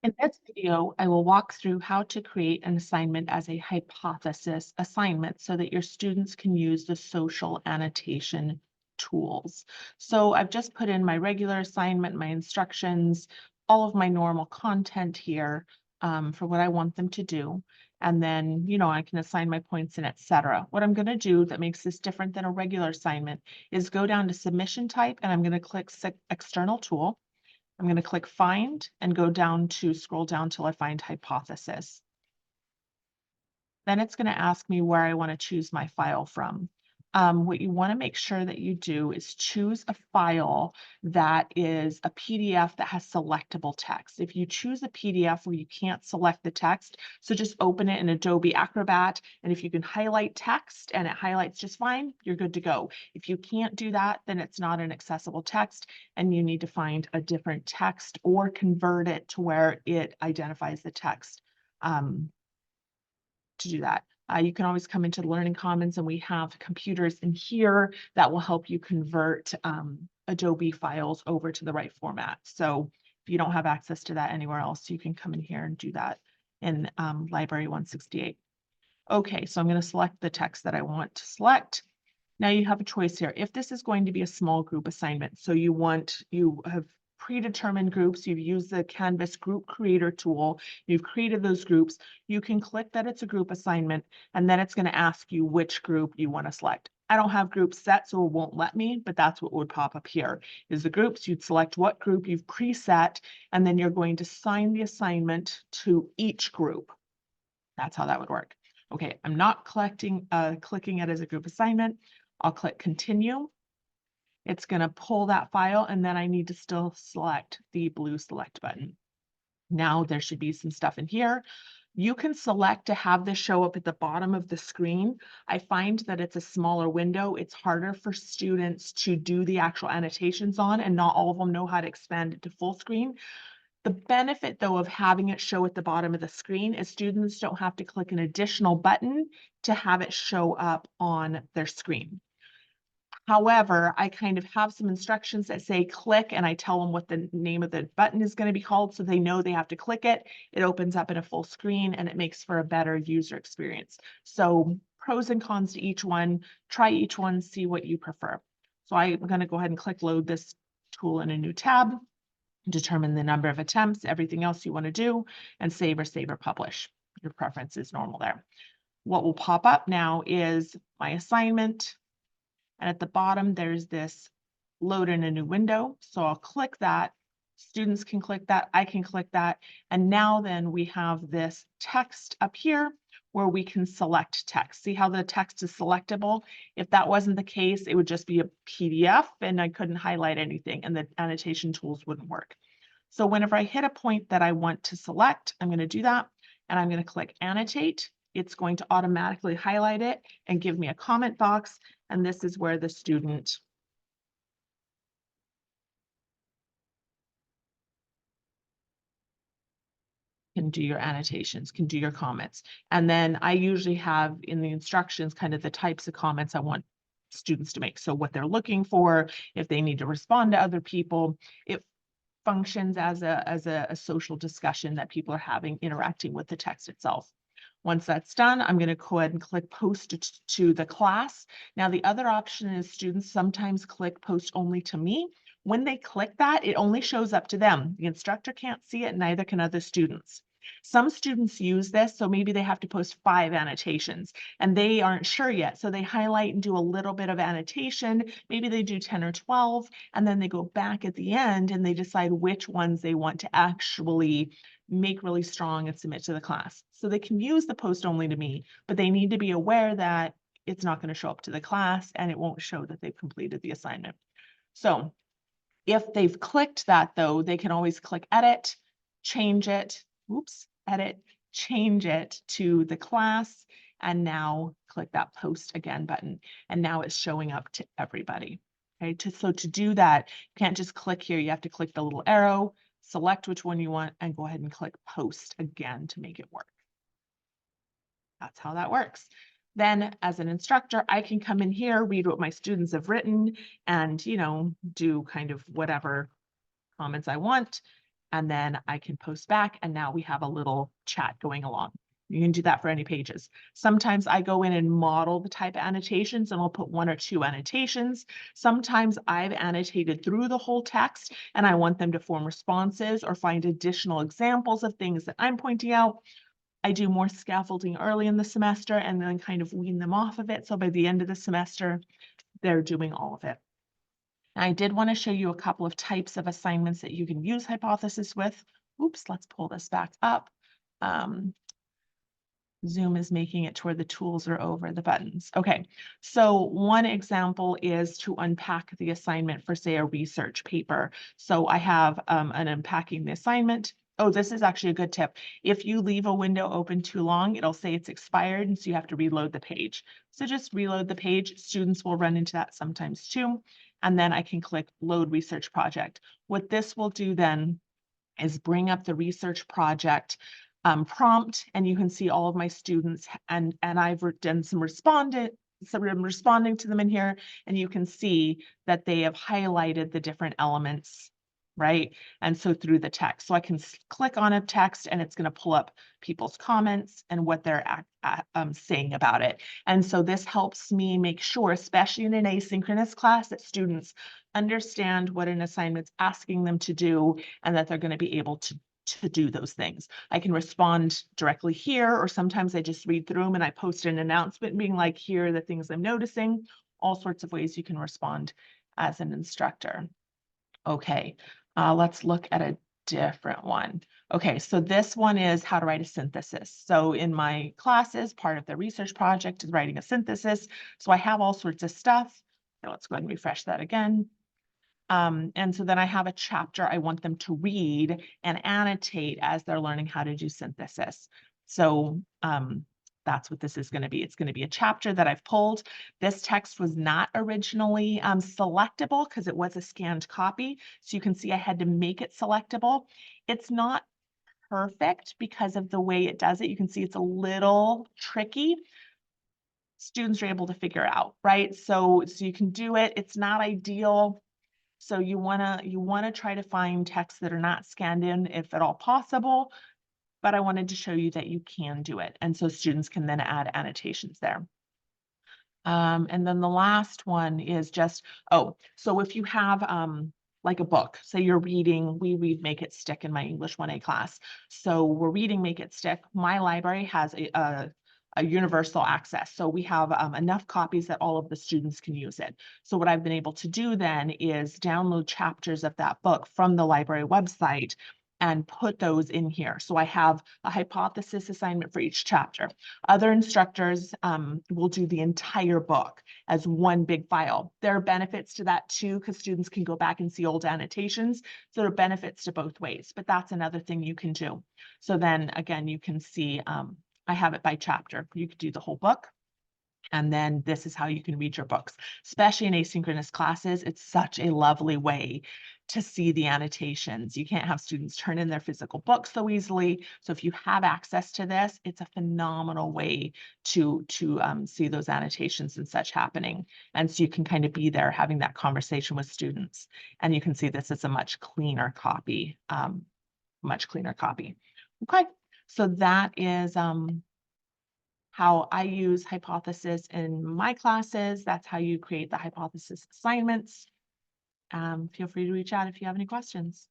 In this video, I will walk through how to create an assignment as a hypothesis assignment so that your students can use the social annotation tools. So I've just put in my regular assignment, my instructions, all of my normal content here for what I want them to do. And then, I can assign my points and etc. What I'm going to do that makes this different than a regular assignment is go down to submission type and I'm going to click external tool. I'm going to click find and go down to scroll down till I find hypothesis. Then it's going to ask me where I want to choose my file from. What you want to make sure that you do is choose a file that is a PDF that has selectable text. If you choose a PDF where you can't select the text, so just open it in Adobe Acrobat, and if you can highlight text and it highlights just fine, you're good to go. If you can't do that, then it's not an accessible text, and you need to find a different text or convert it to where it identifies the text. To do that. You can always come into the Learning Commons and we have computers in here that will help you convert Adobe files over to the right format. So if you don't have access to that anywhere else, you can come in here and do that in Library 168. Okay, so I'm going to select the text that I want to select. Now you have a choice here. If this is going to be a small group assignment, so you have predetermined groups, you've used the Canvas group creator tool, you've created those groups, you can click that it's a group assignment, and then it's going to ask you which group you want to select. I don't have groups set, so it won't let me, but that's what would pop up here is the groups. You'd select what group you've preset, and then you're going to assign the assignment to each group. That's how that would work. Okay, I'm not clicking it as a group assignment. I'll click continue. It's going to pull that file, and then I need to still select the blue select button. Now there should be some stuff in here. You can select to have this show up at the bottom of the screen. I find that it's a smaller window. It's harder for students to do the actual annotations on, and not all of them know how to expand it to full screen. The benefit, though, of having it show at the bottom of the screen is students don't have to click an additional button to have it show up on their screen. However, I kind of have some instructions that say click, and I tell them what the name of the button is going to be called so they know they have to click it. It opens up in a full screen and it makes for a better user experience. So pros and cons to each one. Try each one, see what you prefer. So I'm going to go ahead and click load this tool in a new tab, determine the number of attempts, everything else you want to do, and save or publish. Your preference is normal there. What will pop up now is my assignment. And at the bottom, there's this load in a new window. So I'll click that. Students can click that. I can click that. And now then we have this text up here where we can select text. See how the text is selectable? If that wasn't the case, it would just be a PDF and I couldn't highlight anything and the annotation tools wouldn't work. So whenever I hit a point that I want to select, I'm going to do that. And I'm going to click annotate. It's going to automatically highlight it and give me a comment box. And this is where the student can do your annotations, can do your comments. And then I usually have in the instructions kind of the types of comments I want students to make. So what they're looking for, if they need to respond to other people, it functions as a social discussion that people are having, interacting with the text itself. Once that's done, I'm going to go ahead and click post to the class. Now, the other option is students sometimes click post only to me. When they click that, it only shows up to them. The instructor can't see it, neither can other students. Some students use this, so maybe they have to post 5 annotations and they aren't sure yet. So they highlight and do a little bit of annotation. Maybe they do 10 or 12, and then they go back at the end and they decide which ones they want to actually make really strong and submit to the class. So they can use the post only to me, but they need to be aware that it's not going to show up to the class and it won't show that they've completed the assignment. So if they've clicked that though, they can always click edit, change it, edit, change it to the class, and now click that post again button. And now it's showing up to everybody. Okay, so to do that, you can't just click here. You have to click the little arrow, select which one you want, and go ahead and click post again to make it work. That's how that works. Then as an instructor, I can come in here, read what my students have written and, do kind of whatever comments I want. and then I can post back, and now we have a little chat going along. You can do that for any pages. Sometimes I go in and model the type of annotations, and I'll put 1 or 2 annotations. Sometimes I've annotated through the whole text and I want them to form responses or find additional examples of things that I'm pointing out. I do more scaffolding early in the semester and then kind of wean them off of it. So by the end of the semester, they're doing all of it. I did want to show you a couple of types of assignments that you can use Hypothesis with. Oops, let's pull this back up. Zoom is making it to where the tools are over the buttons. Okay, so one example is to unpack the assignment for, say, a research paper. So I have an unpacking the assignment. Oh, this is actually a good tip. If you leave a window open too long, it'll say it's expired, and so you have to reload the page. So just reload the page. Students will run into that sometimes too. And then I can click Load Research Project. What this will do then is bring up the research project prompt, and you can see all of my students, and I've done some responding to them in here, and you can see that they have highlighted the different elements, right? And so through the text, so I can click on a text and it's going to pull up people's comments and what they're saying about it. And so this helps me make sure, especially in an asynchronous class, that students understand what an assignment's asking them to do and that they're going to be able to do those things. I can respond directly here, or sometimes I just read through them and I post an announcement being like, here are the things I'm noticing. All sorts of ways you can respond as an instructor. Okay, let's look at a different one. Okay, so this one is how to write a synthesis. So in my classes, part of the research project is writing a synthesis. So I have all sorts of stuff. Okay, let's go ahead and refresh that again. And so then I have a chapter I want them to read and annotate as they're learning how to do synthesis. So that's what this is going to be. It's going to be a chapter that I've pulled. This text was not originally selectable because it was a scanned copy. So you can see I had to make it selectable. It's not perfect because of the way it does it. You can see it's a little tricky. Students are able to figure it out, right? So you can do it. It's not ideal. So you wanna try to find texts that are not scanned in if at all possible, but I wanted to show you that you can do it. And so students can then add annotations there. And then the last one is just, so if you have like a book, say you're reading, we read Make It Stick in my English 1A class. So we're reading Make It Stick. My library has a universal access. So we have enough copies that all of the students can use it. So what I've been able to do then is download chapters of that book from the library website and put those in here. So I have a hypothesis assignment for each chapter. Other instructors will do the entire book as one big file. There are benefits to that too, because students can go back and see old annotations. So there are benefits to both ways, but that's another thing you can do. So then again, you can see I have it by chapter. You could do the whole book. And then this is how you can read your books, especially in asynchronous classes. It's such a lovely way to see the annotations. You can't have students turn in their physical books so easily. So if you have access to this, it's a phenomenal way to see those annotations and such happening. And so you can kind of be there having that conversation with students. And you can see this is a much cleaner copy, much cleaner copy. Okay, so that is how I use Hypothesis in my classes. That's how you create the Hypothesis assignments. Feel free to reach out if you have any questions.